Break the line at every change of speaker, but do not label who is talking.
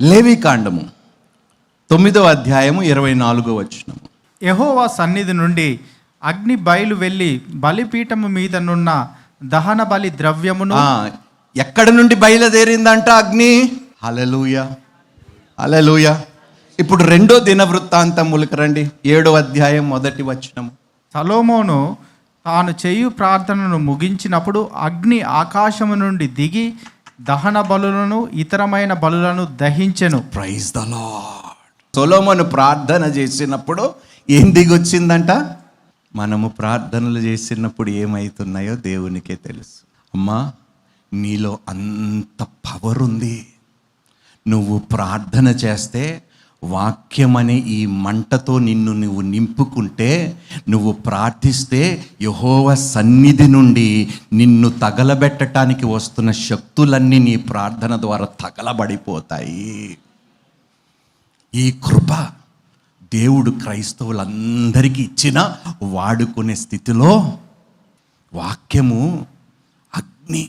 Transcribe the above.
లేవీకాండము 9వ అధ్యాయము 24వ వచనము.
యెహోవా సన్నిధి నుండి అగ్ని బయలు వెళ్ళి బలిపీఠము మీదనున్న దహన బలి ద్రవ్యమును.
ఎక్కడ నుండి బయలుదేరిందంట అగ్ని? హల్లెలూయా, హల్లెలూయా. ఇప్పుడు 2వ దినవృత్తాంతములకు రండి, 7వ అధ్యాయం 1వ వచనము.
సొలొమోను తాను చేయు ప్రార్థనను ముగించినప్పుడు అగ్ని ఆకాశము నుండి దిగి దహన బలులను ఇతరమైన బలులను దహించెను.
Praise the Lord. సొలొమోను ప్రార్థన చేసినప్పుడు ఏం దిగొచ్చిందంట? మనము ప్రార్థనలు చేసినప్పుడు ఏమవుతున్నాయో దేవునికే తెలుసు. అమ్మా, నీలో అంత పవర్ ఉంది. నువ్వు ప్రార్థన చేస్తే, వాక్యం అనే ఈ మంటతో నువ్వు నింపుకుంటే, నువ్వు ప్రార్థిస్తే యెహోవా సన్నిధి నుండి నిన్ను తగలబెట్టడానికి వస్తున్న శక్తులన్నీ నీ ప్రార్థన ద్వారా తగలబడిపోతాయి. ఈ కృప దేవుడు క్రైస్తవులందరికీ ఇచ్చిన వాడుకునే స్థితిలో వాక్యము అగ్ని.